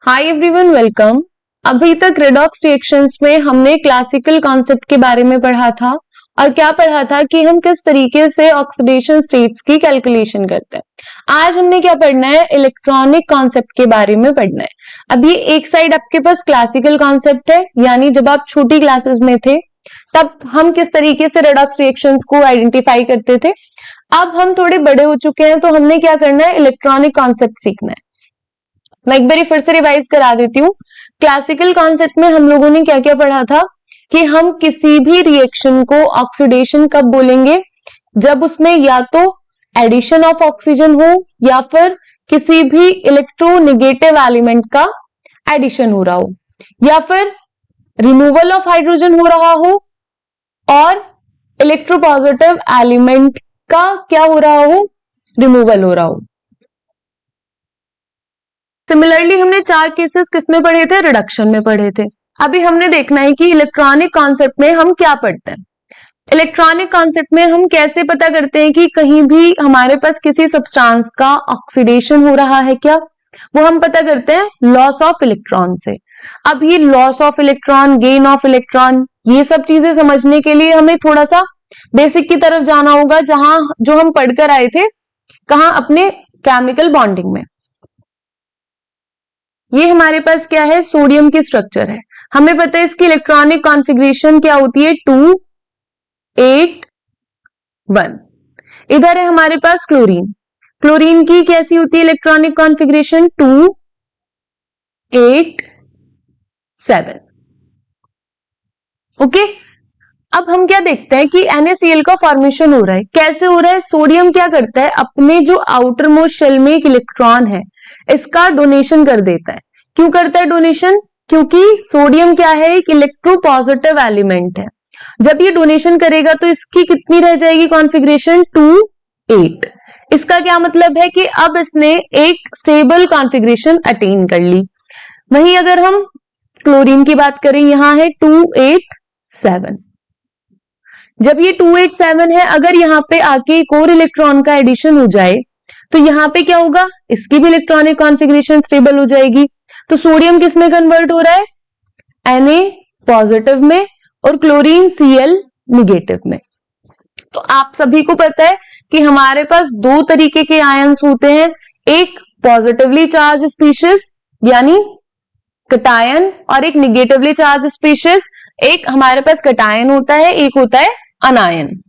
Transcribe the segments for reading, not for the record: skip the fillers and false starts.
Hi everyone, welcome. अभी तक redox reactions में हमने क्लासिकल कॉन्सेप्ट के बारे में पढ़ा था और क्या पढ़ा था कि हम किस तरीके से ऑक्सीडेशन स्टेट्स की कैलकुलेशन करते हैं। आज हमने क्या पढ़ना है, इलेक्ट्रॉनिक कॉन्सेप्ट के बारे में पढ़ना है। अभी एक साइड आपके पास क्लासिकल कॉन्सेप्ट है, यानी जब आप छोटी क्लासेस में थे तब हम किस तरीके से रेडॉक्स रिएक्शंस को आइडेंटिफाई करते थे। अब हम थोड़े बड़े हो चुके हैं तो हमने क्या करना है, इलेक्ट्रॉनिक कॉन्सेप्ट सीखना है। मैं एक बार फिर से रिवाइज करा देती हूँ। क्लासिकल कॉन्सेप्ट में हम लोगों ने क्या क्या पढ़ा था कि हम किसी भी रिएक्शन को ऑक्सीडेशन कब बोलेंगे, जब उसमें या तो एडिशन ऑफ ऑक्सीजन हो या फिर किसी भी इलेक्ट्रोनेगेटिव एलिमेंट का एडिशन हो रहा हो, या फिर रिमूवल ऑफ हाइड्रोजन हो रहा हो और इलेक्ट्रोपॉजिटिव एलिमेंट का क्या हो रहा हो, रिमूवल हो रहा हो। सिमिलरली हमने चार केसेस किसमें पढ़े थे, रिडक्शन में पढ़े थे। अभी हमने देखना है कि इलेक्ट्रॉनिक कॉन्सेप्ट में हम क्या पढ़ते हैं। इलेक्ट्रॉनिक कॉन्सेप्ट में हम कैसे पता करते हैं कि कहीं भी हमारे पास किसी सब्सटेंस का ऑक्सीडेशन हो रहा है क्या, वो हम पता करते हैं लॉस ऑफ इलेक्ट्रॉन से। अब ये loss of electron, gain of electron, ये सब चीजें समझने के लिए हमें थोड़ा सा बेसिक की तरफ जाना होगा, जहां जो हम पढ़कर आए थे, कहां, अपने केमिकल बॉन्डिंग में। ये हमारे पास क्या है, सोडियम की स्ट्रक्चर है। हमें पता है इसकी इलेक्ट्रॉनिक कॉन्फ़िगरेशन क्या होती है, 2 8 1। इधर है हमारे पास क्लोरीन। क्लोरीन की कैसी होती है इलेक्ट्रॉनिक कॉन्फ़िगरेशन, 2 8 7। ओके, अब हम क्या देखते हैं कि NaCl का फॉर्मेशन हो रहा है। कैसे हो रहा है, सोडियम क्या करता है, अपने जो आउटर मोस्ट शेल में एक इलेक्ट्रॉन है इसका डोनेशन कर देता है। क्यों करता है डोनेशन, क्योंकि सोडियम क्या है, एक इलेक्ट्रोपॉजिटिव एलिमेंट है। जब ये डोनेशन करेगा तो इसकी कितनी रह जाएगी कॉन्फ़िगरेशन, 2 8। इसका क्या मतलब है कि अब इसने एक स्टेबल कॉन्फ़िगरेशन अटेन कर ली। वहीं अगर हम क्लोरीन की बात करें, यहां है 2 8 7। जब ये 2 8 7 है, अगर यहाँ पे आके एक और इलेक्ट्रॉन का एडिशन हो जाए तो यहाँ पे क्या होगा, इसकी भी इलेक्ट्रॉनिक कॉन्फ़िगरेशन स्टेबल हो जाएगी। तो सोडियम किस में कन्वर्ट हो रहा है, Na पॉजिटिव में और क्लोरीन Cl निगेटिव में। तो आप सभी को पता है कि हमारे पास दो तरीके के आयंस होते हैं, एक पॉजिटिवली चार्ज स्पीशीज यानी कटायन और एक निगेटिवली चार्ज स्पीशीज। एक हमारे पास कटायन होता है, एक होता है अनायन।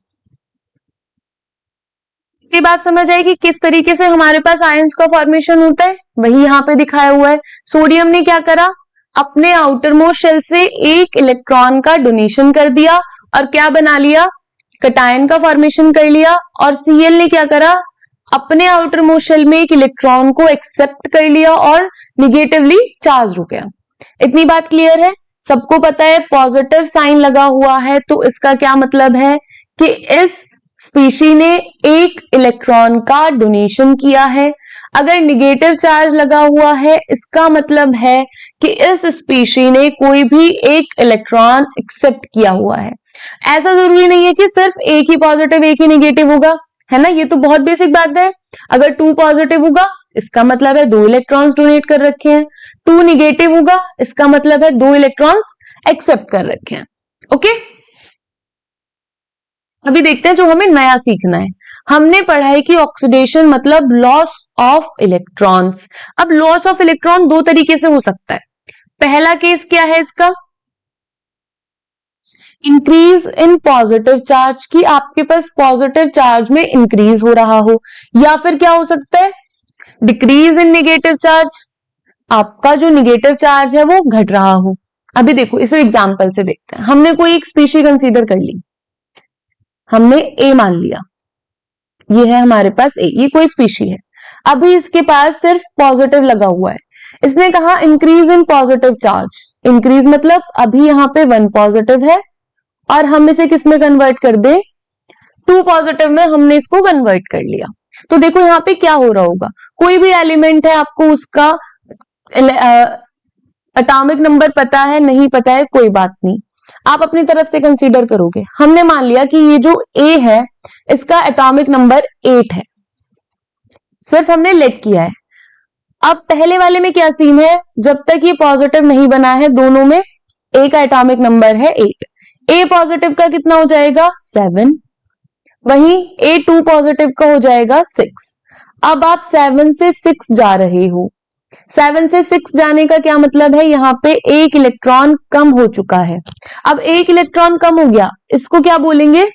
ये बात समझ आई कि किस तरीके से हमारे पास आयंस का फॉर्मेशन होता है, वही यहां पे दिखाया हुआ है। सोडियम ने क्या करा, अपने आउटर मोस्ट शेल से एक इलेक्ट्रॉन का डोनेशन कर दिया और क्या बना लिया, कटायन का फॉर्मेशन कर लिया। और Cl ने क्या करा, अपने आउटर मोस्ट शेल में एक इलेक्ट्रॉन को एक्सेप्ट कर लिया और निगेटिवली चार्ज हो गया। इतनी बात क्लियर है, सबको पता है पॉजिटिव साइन लगा हुआ है तो इसका क्या मतलब है कि इस स्पीशी ने एक इलेक्ट्रॉन का डोनेशन किया है। अगर निगेटिव चार्ज लगा हुआ है इसका मतलब है कि इस स्पीशी ने कोई भी एक इलेक्ट्रॉन एक्सेप्ट किया हुआ है। ऐसा जरूरी नहीं है कि सिर्फ एक ही पॉजिटिव एक ही निगेटिव होगा, है ना, ये तो बहुत बेसिक बात है। अगर 2 पॉजिटिव होगा इसका मतलब है 2 इलेक्ट्रॉन्स डोनेट कर रखे हैं, 2 निगेटिव होगा इसका मतलब है 2 इलेक्ट्रॉन्स एक्सेप्ट कर रखे हैं। ओके, अभी देखते हैं जो हमें नया सीखना है। हमने पढ़ा है कि ऑक्सीडेशन मतलब लॉस ऑफ इलेक्ट्रॉन्स। अब लॉस ऑफ इलेक्ट्रॉन दो तरीके से हो सकता है। पहला केस क्या है इसका, इंक्रीज इन पॉजिटिव चार्ज, की आपके पास पॉजिटिव चार्ज में इंक्रीज हो रहा हो, या फिर क्या हो सकता है, डिक्रीज इन नेगेटिव चार्ज, आपका जो नेगेटिव चार्ज है वो घट रहा हो। अभी देखो इसे एग्जांपल से देखते हैं। हमने कोई एक स्पीशी कंसीडर कर ली, हमने ए मान लिया, ये है हमारे पास ए, ये कोई स्पीशी है। अभी इसके पास सिर्फ पॉजिटिव लगा हुआ है। इसने कहा increase in positive charge, increase मतलब अभी यहाँ पे 1 पॉजिटिव है और हम इसे किस में कन्वर्ट कर दे, 2 पॉजिटिव में हमने इसको कन्वर्ट कर लिया। तो देखो यहाँ पे क्या हो रहा होगा, कोई भी एलिमेंट है, आपको उसका एटॉमिक नंबर पता है नहीं पता है कोई बात नहीं, आप अपनी तरफ से कंसीडर करोगे। हमने मान लिया कि ये जो ए है इसका एटॉमिक नंबर 8 है, सिर्फ हमने लेट किया है। अब पहले वाले में क्या सीन है, जब तक ये पॉजिटिव नहीं बना है दोनों में एक एटॉमिक नंबर है 8। ए पॉजिटिव का कितना हो जाएगा 7, वहीं A2 पॉजिटिव का हो जाएगा 6। अब आप 7 से 6 जा रहे हो, 7 से 6 जाने का क्या मतलब है, यहाँ पे एक इलेक्ट्रॉन कम हो चुका है। अब एक इलेक्ट्रॉन कम हो गया, इसको क्या बोलेंगे,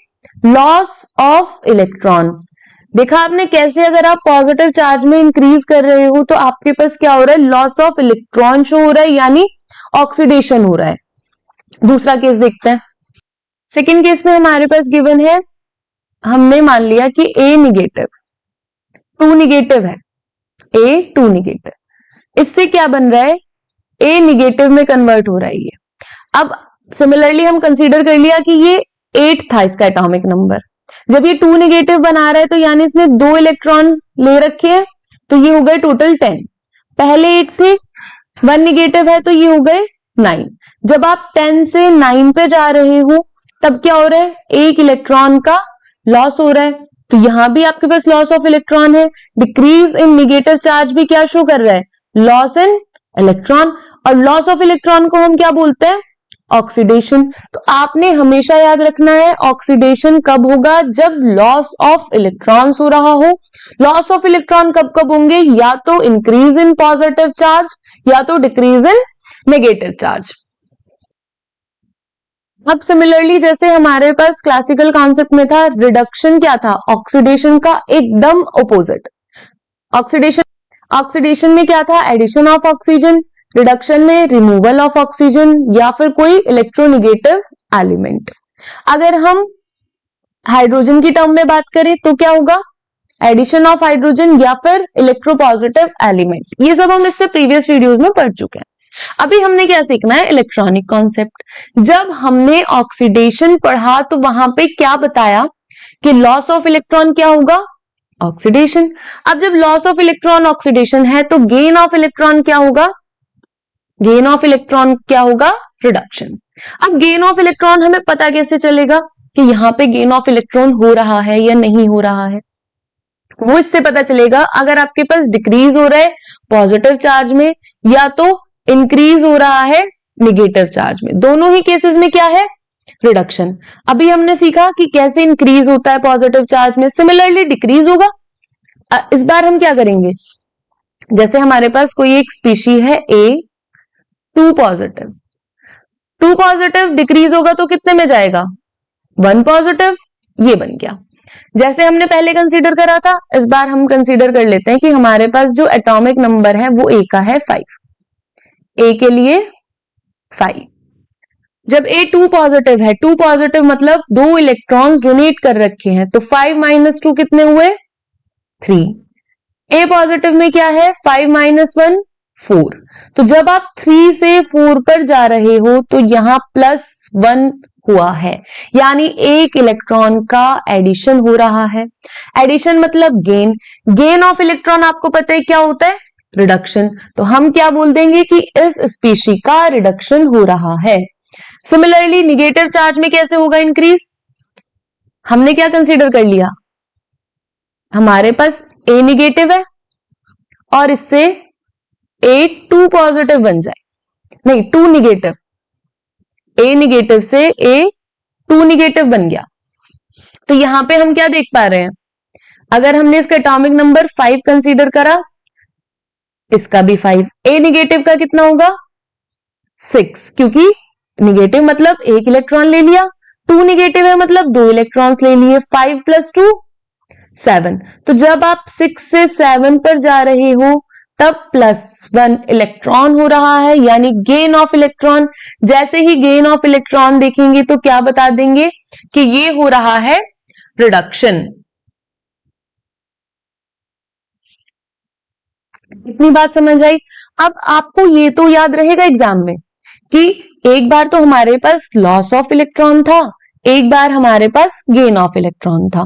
लॉस ऑफ इलेक्ट्रॉन। देखा आपने कैसे, अगर आप पॉजिटिव चार्ज में इंक्रीज कर रहे हो तो आपके पास क्या हो रहा है, लॉस ऑफ इलेक्ट्रॉन शो हो रहा है, यानी ऑक्सीडेशन हो रहा है। दूसरा केस देखते हैं। सेकेंड केस में हमारे पास गिवन है, हमने मान लिया कि A निगेटिव 2 निगेटिव है, A 2 निगेटिव, इससे क्या बन रहा है, A निगेटिव में कन्वर्ट हो रहा है ये। अब सिमिलरली हम कंसीडर कर लिया कि ये 8 था इसका एटॉमिक नंबर, जब ये 2 निगेटिव बना रहा है तो यानी इसने 2 इलेक्ट्रॉन ले रखे हैं, तो ये हो गए टोटल 10। पहले 8 थे, 1 निगेटिव है तो ये हो गए 9। जब आप 10 से 9 पे जा रहे हो तब क्या हो रहा है, एक इलेक्ट्रॉन का लॉस हो रहा है, तो यहां भी आपके पास लॉस ऑफ इलेक्ट्रॉन है। डिक्रीज इन निगेटिव चार्ज भी क्या शो कर रहा है, लॉस इन इलेक्ट्रॉन, और लॉस ऑफ इलेक्ट्रॉन को हम क्या बोलते हैं, ऑक्सीडेशन। तो आपने हमेशा याद रखना है ऑक्सीडेशन कब होगा, जब लॉस ऑफ इलेक्ट्रॉन्स हो रहा हो। लॉस ऑफ इलेक्ट्रॉन कब कब होंगे, या तो इंक्रीज इन पॉजिटिव चार्ज या तो डिक्रीज इन नेगेटिव चार्ज। अब सिमिलरली जैसे हमारे पास क्लासिकल कॉन्सेप्ट में था, रिडक्शन क्या था, ऑक्सीडेशन का एकदम ऑपोजिट। ऑक्सीडेशन में क्या था, एडिशन ऑफ ऑक्सीजन, रिडक्शन में रिमूवल ऑफ ऑक्सीजन या फिर कोई इलेक्ट्रोनेगेटिव एलिमेंट। अगर हम हाइड्रोजन की टर्म में बात करें तो क्या होगा, एडिशन ऑफ हाइड्रोजन या फिर इलेक्ट्रोपॉजिटिव एलिमेंट। ये सब हम इससे प्रीवियस वीडियोस में पढ़ चुके हैं। अभी हमने क्या सीखना है, इलेक्ट्रॉनिक कॉन्सेप्ट। जब हमने ऑक्सीडेशन पढ़ा तो वहां पे क्या बताया कि लॉस ऑफ इलेक्ट्रॉन क्या होगा, ऑक्सीडेशन। अब जब लॉस ऑफ इलेक्ट्रॉन ऑक्सीडेशन है तो गेन ऑफ इलेक्ट्रॉन क्या होगा, गेन ऑफ इलेक्ट्रॉन क्या होगा, रिडक्शन। अब गेन ऑफ इलेक्ट्रॉन हमें पता कैसे चलेगा कि यहां पे गेन ऑफ इलेक्ट्रॉन हो रहा है या नहीं हो रहा है, वो इससे पता चलेगा अगर आपके पास डिक्रीज हो रहा है पॉजिटिव चार्ज में या तो इंक्रीज हो रहा है निगेटिव चार्ज में। दोनों ही केसेस में क्या है, रिडक्शन। अभी हमने सीखा कि कैसे इंक्रीज होता है पॉजिटिव चार्ज में, सिमिलरली डिक्रीज होगा। इस बार हम क्या करेंगे, जैसे हमारे पास कोई एक स्पीशी है A2 पॉजिटिव, 2 पॉजिटिव डिक्रीज होगा तो कितने में जाएगा, 1 पॉजिटिव, ये बन गया। जैसे हमने पहले कंसीडर करा था, इस बार हम कंसीडर कर लेते हैं कि हमारे पास जो एटॉमिक नंबर है वो A का है 5, A के लिए 5। जब A2 पॉजिटिव है, 2 पॉजिटिव मतलब 2 इलेक्ट्रॉन्स डोनेट कर रखे हैं, तो 5 - 2 कितने हुए, 3। A पॉजिटिव में क्या है, 5 - 1 4। तो जब आप 3 से 4 पर जा रहे हो तो यहां +1 हुआ है, यानी एक इलेक्ट्रॉन का एडिशन हो रहा है। एडिशन मतलब गेन, गेन ऑफ इलेक्ट्रॉन आपको पता है क्या होता है, रिडक्शन। तो हम क्या बोल देंगे कि इस स्पीशी का रिडक्शन हो रहा है। सिमिलरली निगेटिव चार्ज में कैसे होगा इंक्रीज, हमने क्या कंसीडर कर लिया, हमारे पास A निगेटिव है और इससे A2 पॉजिटिव बन जाए, नहीं 2 निगेटिव, A निगेटिव से A2 निगेटिव बन गया। तो यहां पे हम क्या देख पा रहे हैं, अगर हमने इसका एटॉमिक नंबर 5 कंसीडर करा, इसका भी 5, A निगेटिव का कितना होगा 6, क्योंकि निगेटिव मतलब एक इलेक्ट्रॉन ले लिया, 2 निगेटिव है मतलब 2 इलेक्ट्रॉन्स ले लिए, 5 + 2 7। तो जब आप 6 से 7 पर जा रहे हो तब +1 इलेक्ट्रॉन हो रहा है, यानी गेन ऑफ इलेक्ट्रॉन। जैसे ही गेन ऑफ इलेक्ट्रॉन देखेंगे तो क्या बता देंगे कि ये हो रहा है रिडक्शन। इतनी बात समझ आई। अब आपको ये तो याद रहेगा एग्जाम में कि एक बार तो हमारे पास लॉस ऑफ इलेक्ट्रॉन था, एक बार हमारे पास गेन ऑफ इलेक्ट्रॉन था,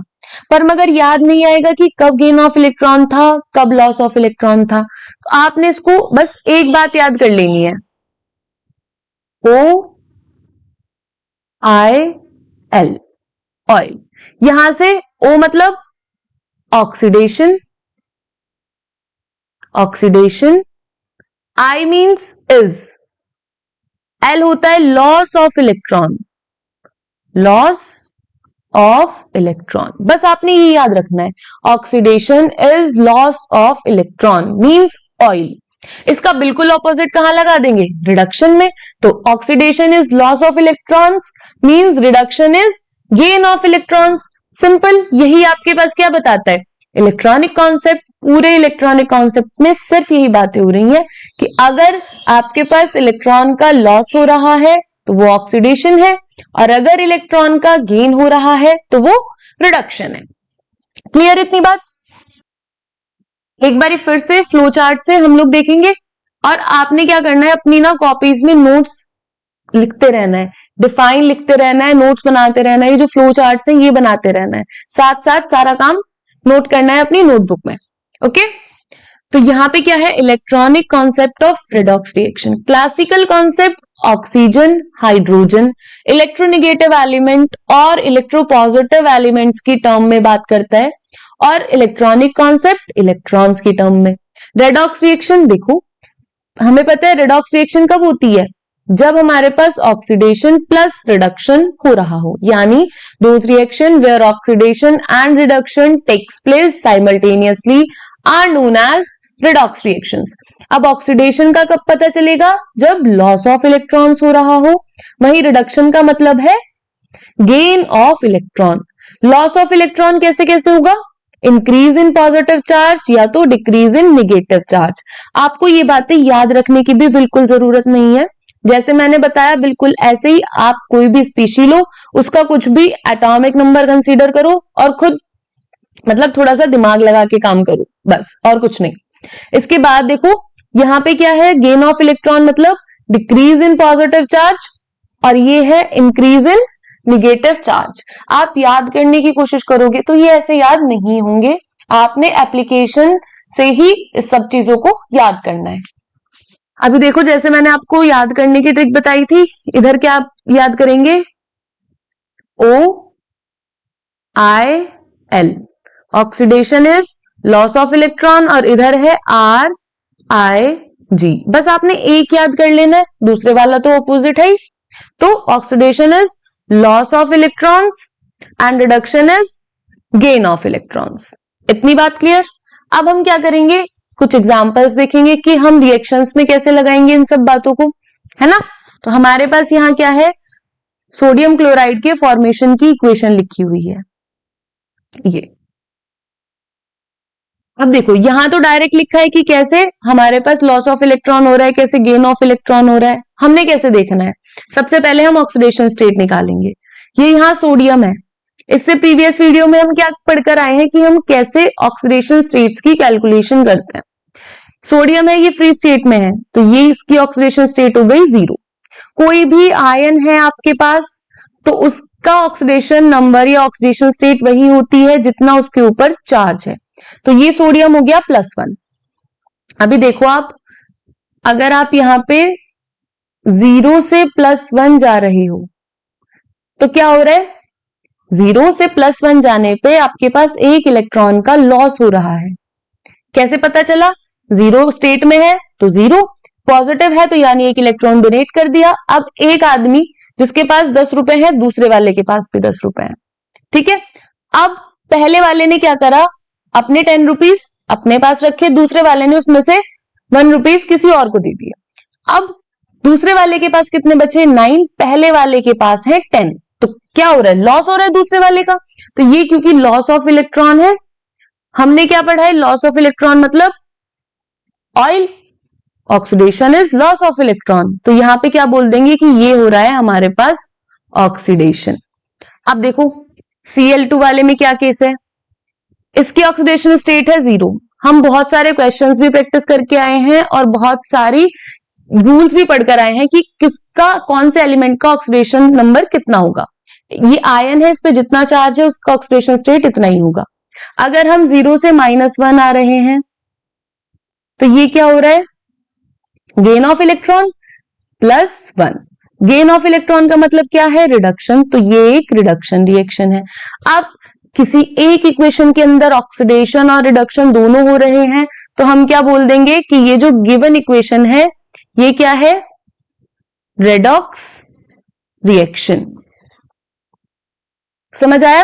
पर मगर याद नहीं आएगा कि कब गेन ऑफ इलेक्ट्रॉन था कब लॉस ऑफ इलेक्ट्रॉन था। तो आपने इसको बस एक बात याद कर लेनी है, OIL, ऑयल। यहां से O मतलब oxidation, oxidation, I means is, L होता है loss of electron, loss of electron, बस आपने ये याद रखना है, oxidation is loss of electron means oil. इसका बिल्कुल ऑपोजिट कहां लगा देंगे, रिडक्शन में, तो oxidation is loss of electrons means reduction is gain of electrons. Simple, यही आपके पास क्या बताता है, इलेक्ट्रॉनिक कॉन्सेप्ट। पूरे इलेक्ट्रॉनिक कॉन्सेप्ट में सिर्फ यही बातें हो रही हैं कि अगर आपके पास इलेक्ट्रॉन का लॉस हो रहा है तो वो ऑक्सीडेशन है, और अगर इलेक्ट्रॉन का गेन हो रहा है तो वो रिडक्शन है। क्लियर इतनी बात? एक बारी फिर से फ्लो चार्ट से हम लोग देखेंगे, और आपने क्या करना है, अपनी ना कॉपीज में नोट्स लिखते रहना है, डिफाइन लिखते रहना है, नोट्स बनाते रहना है, ये जो फ्लो चार्ट्स हैं ये बनाते रहना है, साथ साथ सारा काम नोट करना है अपनी नोटबुक में। ओके, तो यहां पे क्या है, electronic concept of redox reaction. Classical concept oxygen, hydrogen, electronegative element और इलेक्ट्रोपॉजिटिव एलिमेंट्स की टर्म में बात करता है, और इलेक्ट्रॉनिक कॉन्सेप्ट इलेक्ट्रॉन्स की टर्म में। रेडॉक्स रिएक्शन देखो, हमें पता है रेडॉक्स रिएक्शन कब होती है, जब हमारे पास ऑक्सीडेशन प्लस रिडक्शन हो रहा हो, यानी those reaction where oxidation and reduction takes place simultaneously are known as redox reactions. अब ऑक्सीडेशन का कब पता चलेगा, जब लॉस ऑफ इलेक्ट्रॉन्स हो रहा हो, वही रिडक्शन का मतलब है gain of electron. Loss of electron कैसे कैसे होगा, इंक्रीज इन पॉजिटिव चार्ज या तो डिक्रीज इन नेगेटिव चार्ज। आपको ये बातें याद रखने की भी बिल्कुल जरूरत नहीं है, जैसे मैंने बताया बिल्कुल ऐसे ही आप कोई भी स्पीशी लो, उसका कुछ भी एटॉमिक नंबर कंसीडर करो और खुद मतलब थोड़ा सा दिमाग लगा के काम करो, बस और कुछ नहीं। इसके बाद देखो यहां पे क्या है, गेन ऑफ इलेक्ट्रॉन मतलब डिक्रीज इन पॉजिटिव चार्ज, और ये है इंक्रीज इन निगेटिव चार्ज। आप याद करने की कोशिश करोगे तो ये ऐसे याद नहीं होंगे, आपने एप्लीकेशन से ही इस सब चीजों को याद करना है। अभी देखो जैसे मैंने आपको याद करने की ट्रिक बताई थी, इधर क्या आप याद करेंगे, OIL, oxidation is loss of electron, और इधर है RIG। बस आपने एक याद कर लेना है, दूसरे वाला तो ऑपोजिट है ही। तो oxidation is loss of electrons and reduction is gain of electrons. इतनी बात क्लियर? अब हम क्या करेंगे, कुछ एग्जांपल्स देखेंगे कि हम रिएक्शंस में कैसे लगाएंगे इन सब बातों को, है ना। तो हमारे पास यहाँ क्या है, सोडियम क्लोराइड के फॉर्मेशन की इक्वेशन लिखी हुई है ये। अब देखो यहां तो डायरेक्ट लिखा है कि कैसे हमारे पास लॉस ऑफ इलेक्ट्रॉन हो रहा है, कैसे गेन ऑफ इलेक्ट्रॉन हो रहा है। हमने कैसे देखना है, सबसे पहले हम ऑक्सीडेशन स्टेट निकालेंगे। ये यहाँ सोडियम है, इससे प्रीवियस वीडियो में हम क्या पढ़कर आए हैं कि हम कैसे ऑक्सीडेशन स्टेट्स की कैलकुलेशन करते हैं। सोडियम है, ये फ्री स्टेट में है, तो ये इसकी ऑक्सीडेशन स्टेट हो गई 0। कोई भी आयन है आपके पास तो उसका ऑक्सीडेशन नंबर या ऑक्सीडेशन स्टेट वही होती है जितना उसके ऊपर चार्ज है। तो ये सोडियम हो गया +1। अभी देखो आप, अगर आप यहां पे 0 से +1 जा रहे हो तो क्या हो रहा है, 0 से +1 जाने पे आपके पास एक इलेक्ट्रॉन का लॉस हो रहा है। कैसे पता चला, 0 स्टेट में है तो 0, पॉजिटिव है तो यानी एक इलेक्ट्रॉन डोनेट कर दिया। अब एक आदमी जिसके पास 10 रुपए है, दूसरे वाले के पास भी 10 रुपए है, ठीक है। अब पहले वाले ने क्या करा, अपने 10 रुपीज अपने पास रखे, दूसरे वाले ने उसमें से 1 रुपीज किसी और को दे दिया। अब दूसरे वाले के पास कितने बचे, 9, पहले वाले के पास है 10, तो क्या हो रहा है, लॉस हो रहा है दूसरे वाले का। तो ये क्योंकि लॉस ऑफ इलेक्ट्रॉन है, हमने क्या पढ़ा है, लॉस ऑफ इलेक्ट्रॉन मतलब oil, oxidation is loss of electron, तो यहां पे क्या बोल देंगे कि ये हो रहा है हमारे पास ऑक्सीडेशन। अब देखो Cl2 वाले में क्या केस है, इसकी ऑक्सीडेशन स्टेट है 0। हम बहुत सारे क्वेश्चंस भी प्रैक्टिस करके आए हैं और बहुत सारी रूल्स भी पढ़कर आए हैं कि किसका, कौन से एलिमेंट का ऑक्सीडेशन नंबर कितना होगा। ये आयन है, इस पे जितना चार्ज है उसका ऑक्सीडेशन स्टेट इतना ही होगा। अगर हम 0 से -1 आ रहे हैं तो ये क्या हो रहा है, gain of electron +1। Gain of electron का मतलब क्या है, रिडक्शन, तो ये एक रिडक्शन रिएक्शन है। अब किसी एक इक्वेशन के अंदर ऑक्सीडेशन और रिडक्शन दोनों हो रहे हैं तो हम क्या बोल देंगे कि ये जो गिवन इक्वेशन है ये क्या है, रेडॉक्स रिएक्शन। समझ आया?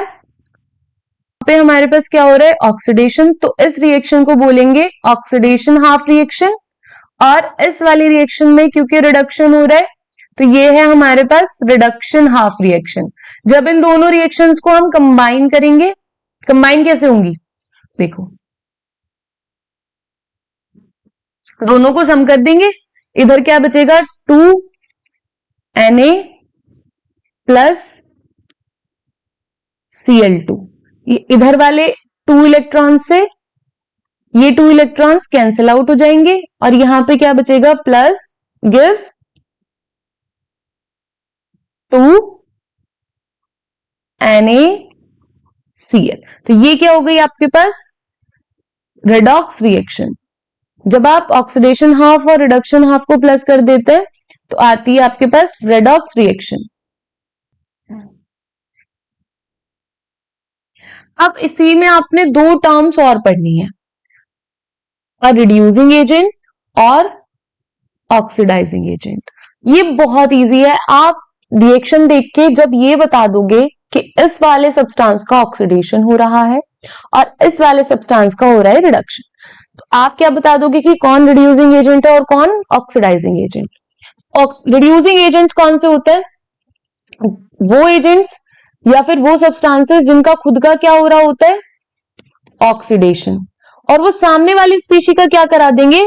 पे हमारे पास क्या हो रहा है, ऑक्सीडेशन, तो इस रिएक्शन को बोलेंगे ऑक्सीडेशन हाफ रिएक्शन। और इस वाली रिएक्शन में क्योंकि रिडक्शन हो रहा है तो ये है हमारे पास रिडक्शन हाफ रिएक्शन। जब इन दोनों रिएक्शंस को हम कंबाइन करेंगे, कंबाइन कैसे होंगी, देखो दोनों को सम कर देंगे, इधर क्या बचेगा 2Na प्लस Cl2, इधर वाले 2 इलेक्ट्रॉन से ये 2 इलेक्ट्रॉन्स कैंसिल आउट हो जाएंगे और यहां पे क्या बचेगा, प्लस गिव्स 2NaCl। तो ये क्या हो गई आपके पास, रेडॉक्स रिएक्शन। जब आप ऑक्सीडेशन हाफ और रिडक्शन हाफ को प्लस कर देते हैं तो आती है आपके पास रेडॉक्स रिएक्शन। अब इसी में आपने 2 टर्म्स और पढ़नी है, रिड्यूसिंग एजेंट और ऑक्सीडाइजिंग एजेंट। ये बहुत इजी है, आप रिएक्शन देख के जब ये बता दोगे कि इस वाले सब्सटेंस का ऑक्सीडेशन हो रहा है और इस वाले सब्सटेंस का हो रहा है रिडक्शन, तो आप क्या बता दोगे कि कौन रिड्यूसिंग एजेंट है और कौन ऑक्सीडाइजिंग एजेंट। रिड्यूसिंग एजेंट्स कौन से होते हैं, वो एजेंट्स या फिर वो सब्सटेंसेस जिनका खुद का क्या हो रहा होता है, ऑक्सीडेशन, और वो सामने वाली स्पीशी का क्या करा देंगे,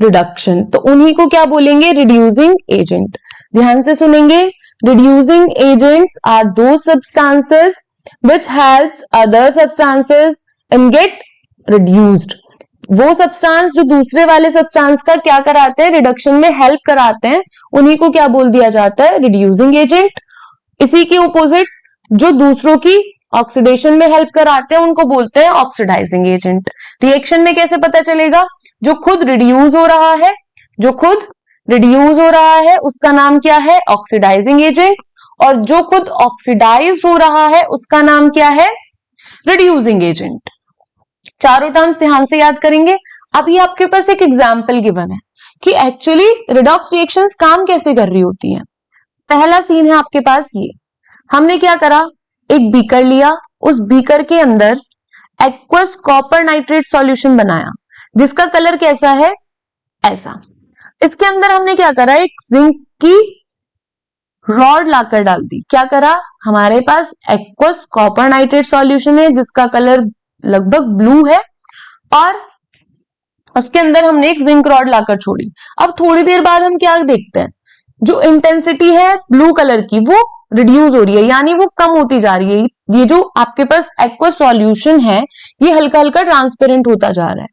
रिडक्शन, तो उन्हीं को क्या बोलेंगे, रिड्यूसिंग एजेंट। ध्यान से सुनेंगे, रिड्यूसिंग एजेंट्स आर दो substances which helps other substances in get reduced। वो सब्सटेंस जो दूसरे वाले सब्सटेंस का क्या कराते हैं, रिडक्शन में हेल्प कराते हैं, उन्हीं को क्या बोल दिया जाता है, रिड्यूसिंग एजेंट। इसी के ऑपोजिट जो दूसरों की ऑक्सीडेशन में हेल्प कराते हैं उनको बोलते हैं ऑक्सीडाइजिंग एजेंट। रिएक्शन में कैसे पता चलेगा, जो खुद रिड्यूस हो रहा है, जो खुद रिड्यूस हो रहा है उसका नाम क्या है, ऑक्सीडाइजिंग एजेंट, और जो खुद ऑक्सीडाइज्ड हो रहा है उसका नाम क्या है, रिड्यूसिंग एजेंट। चारों टर्म्स ध्यान से याद करेंगे। अभी आपके पास एक एग्जांपल गिवन है कि एक्चुअली रिडॉक्स रिएक्शंस काम कैसे कर रही होती हैं। पहला सीन है आपके पास ये, हमने क्या करा, एक बीकर लिया, उस बीकर के अंदर एक्वस कॉपर नाइट्रेट सॉल्यूशन बनाया जिसका कलर कैसा है, ऐसा। इसके अंदर हमने क्या करा, एक जिंक की रॉड लाकर डाल दी। क्या करा, हमारे पास एक्वस कॉपर नाइट्रेट सॉल्यूशन है जिसका कलर लगभग ब्लू है और उसके अंदर हमने एक जिंक रॉड लाकर छोड़ी। अब थोड़ी देर बाद हम क्या देखते हैं, जो इंटेंसिटी है ब्लू कलर की वो रिड्यूस हो रही है, यानी वो कम होती जा रही है। ये जो आपके पास एक्वस सॉल्यूशन है ये हल्का हल्का ट्रांसपेरेंट होता जा रहा है।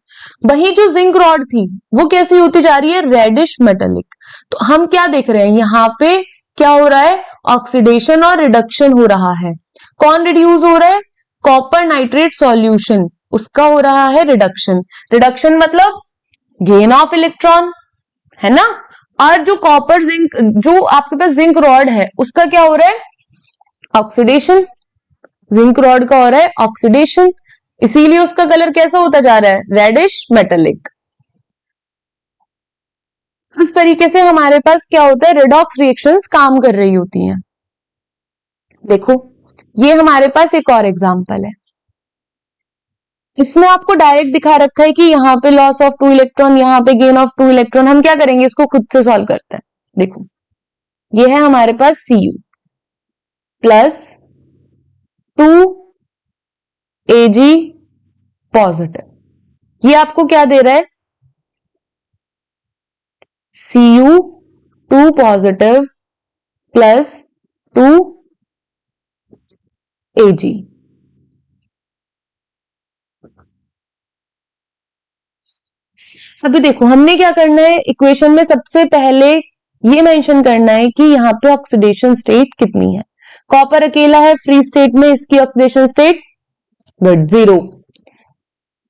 वही जो जिंक रॉड थी वो कैसी होती जा रही है, रेडिश मेटेलिक। तो हम क्या देख रहे हैं, यहाँ पे क्या हो रहा है, ऑक्सीडेशन और रिडक्शन हो रहा है। कौन रिड्यूस हो रहा है, कॉपर नाइट्रेट सॉल्यूशन, उसका हो रहा है रिडक्शन। रिडक्शन मतलब गेन ऑफ इलेक्ट्रॉन, है ना। और जो कॉपर जिंक, जो आपके पास जिंक रॉड है उसका क्या हो रहा है, ऑक्सीडेशन। जिंक रॉड का हो रहा है ऑक्सीडेशन, इसीलिए उसका कलर कैसा होता जा रहा है, रेडिश मेटेलिक। इस तरीके से हमारे पास क्या होता है, रिडॉक्स रिएक्शंस काम कर रही होती हैं। देखो ये हमारे पास एक और एग्जांपल है, इसमें आपको डायरेक्ट दिखा रखा है कि यहाँ पे लॉस ऑफ 2 इलेक्ट्रॉन, यहाँ पे गेन ऑफ 2 इलेक्ट्रॉन। हम क्या करेंगे, इसको खुद से सॉल्व करते हैं। देखो ये है हमारे पास Cu प्लस 2Ag पॉजिटिव, ये आपको क्या दे रहा है, Cu2 पॉजिटिव प्लस 2Ag। अभी देखो हमने क्या करना है, इक्वेशन में सबसे पहले ये मेंशन करना है कि यहाँ पे ऑक्सीडेशन स्टेट कितनी है। कॉपर अकेला है फ्री स्टेट में, इसकी ऑक्सीडेशन स्टेट गुड 0।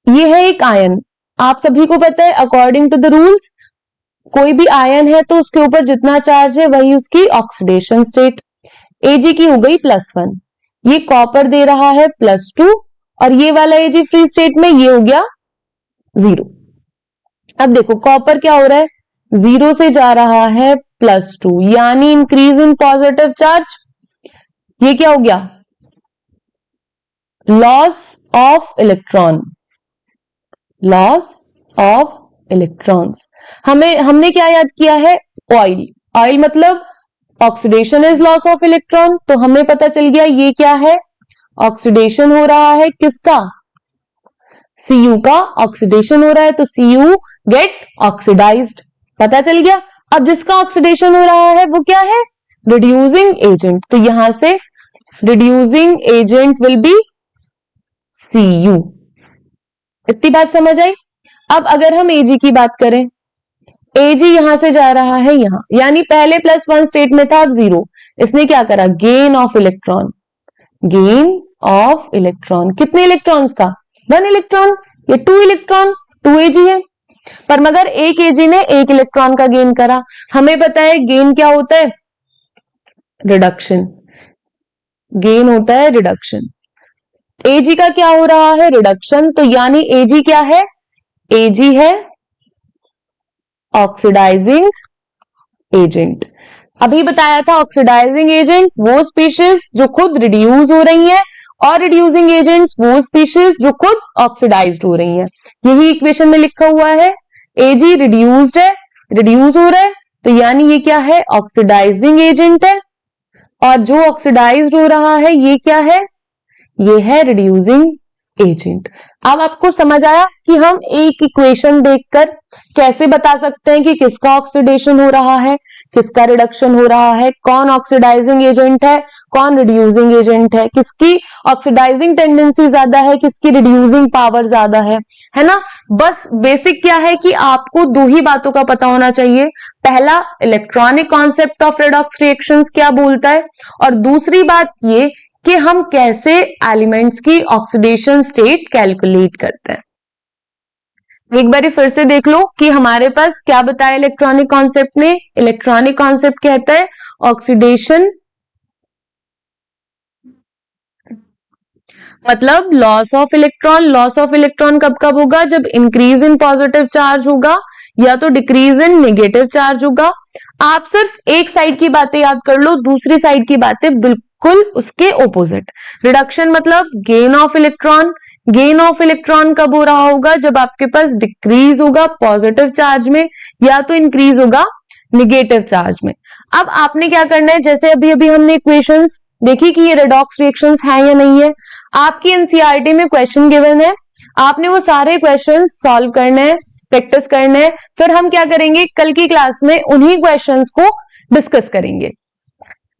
ये है एक आयन, आप सभी को पता है अकॉर्डिंग टू द रूल्स कोई भी आयन है तो उसके ऊपर जितना चार्ज है वही उसकी ऑक्सीडेशन स्टेट। Ag की हो गई +1, ये कॉपर दे रहा है +2 और ये वाला Ag फ्री स्टेट में ये हो गया 0। अब देखो कॉपर क्या हो रहा है, 0 से जा रहा है +2, यानी इंक्रीज इन पॉजिटिव चार्ज। ये क्या हो गया, loss of electron, loss of electrons. हमने क्या याद किया है, ऑयल। ऑयल मतलब oxidation is loss of electron, तो हमें पता चल गया ये क्या है, ऑक्सीडेशन हो रहा है किसका, Cu का ऑक्सीडेशन हो रहा है, तो Cu गेट ऑक्सीडाइज्ड, पता चल गया। अब जिसका ऑक्सीडेशन हो रहा है वो क्या है, रिड्यूसिंग एजेंट, तो यहां से reducing agent will be Cu। इतनी बात समझ आई। अब अगर हम Ag की बात करें, Ag यहां से जा रहा है यहां, यानी पहले +1 स्टेट में था, अब 0, इसने क्या करा, gain of electron, gain of electron, कितने इलेक्ट्रॉन्स का, 1 इलेक्ट्रॉन, ये 2 इलेक्ट्रॉन, 2 Ag है, पर मगर एक Ag ने 1 इलेक्ट्रॉन का गेन करा। हमें पता है गेन क्या होता है, रिडक्शन, गेन होता है रिडक्शन। Ag का क्या हो रहा है, रिडक्शन, तो यानी Ag क्या है, Ag है ऑक्सीडाइजिंग एजेंट। अभी बताया था ऑक्सीडाइजिंग एजेंट वो स्पीशीज जो खुद रिड्यूस हो रही हैं, और रिड्यूसिंग एजेंट्स वो स्पीशीज जो खुद ऑक्सीडाइज्ड हो रही हैं। यही इक्वेशन में लिखा हुआ है, Ag रिड्यूस्ड है, रिड्यूस हो रहा है, तो यानी ये क्या है, ऑक्सीडाइजिंग एजेंट है, और जो ऑक्सीडाइज्ड हो रहा है ये क्या है, ये है रिड्यूसिंग एजेंट। अब आपको समझ आया कि हम एक इक्वेशन देखकर कैसे बता सकते हैं कि किसका ऑक्सीडेशन हो रहा है, किसका रिडक्शन हो रहा है, कौन ऑक्सीडाइजिंग एजेंट है, कौन रिड्यूसिंग एजेंट है, किसकी ऑक्सीडाइजिंग टेंडेंसी ज्यादा है, किसकी रिड्यूसिंग पावर ज्यादा है ना। बस बेसिक क्या है कि आपको दो ही बातों का पता होना चाहिए, पहला electronic concept of redox reactions क्या बोलता है, और दूसरी बात ये कि हम कैसे एलिमेंट्स की ऑक्सीडेशन स्टेट कैलकुलेट करते हैं। एक बार फिर से देख लो कि हमारे पास क्या बताया इलेक्ट्रॉनिक कॉन्सेप्ट ने। इलेक्ट्रॉनिक कॉन्सेप्ट कहता है ऑक्सीडेशन मतलब loss of electron. Loss of electron कब कब होगा, जब इंक्रीज इन पॉजिटिव चार्ज होगा या तो डिक्रीज इन नेगेटिव चार्ज होगा। आप सिर्फ एक साइड की बातें याद कर लो, दूसरी साइड की बातें बिल्कुल उसके ओपोजिट। रिडक्शन मतलब gain of electron. Gain of electron कब हो रहा होगा, जब आपके पास डिक्रीज होगा पॉजिटिव चार्ज में या तो इंक्रीज होगा निगेटिव चार्ज में। अब आपने क्या करना है, जैसे अभी अभी हमने इक्वेशंस देखी कि ये रेडॉक्स रिएक्शंस हैं या नहीं है। आपकी एनसीईआरटी में क्वेश्चन गिवन है, आपने वो सारे क्वेश्चन सॉल्व करने हैं, प्रैक्टिस करना है। फिर हम क्या करेंगे, कल की क्लास में उन्हीं क्वेश्चंस को डिस्कस करेंगे।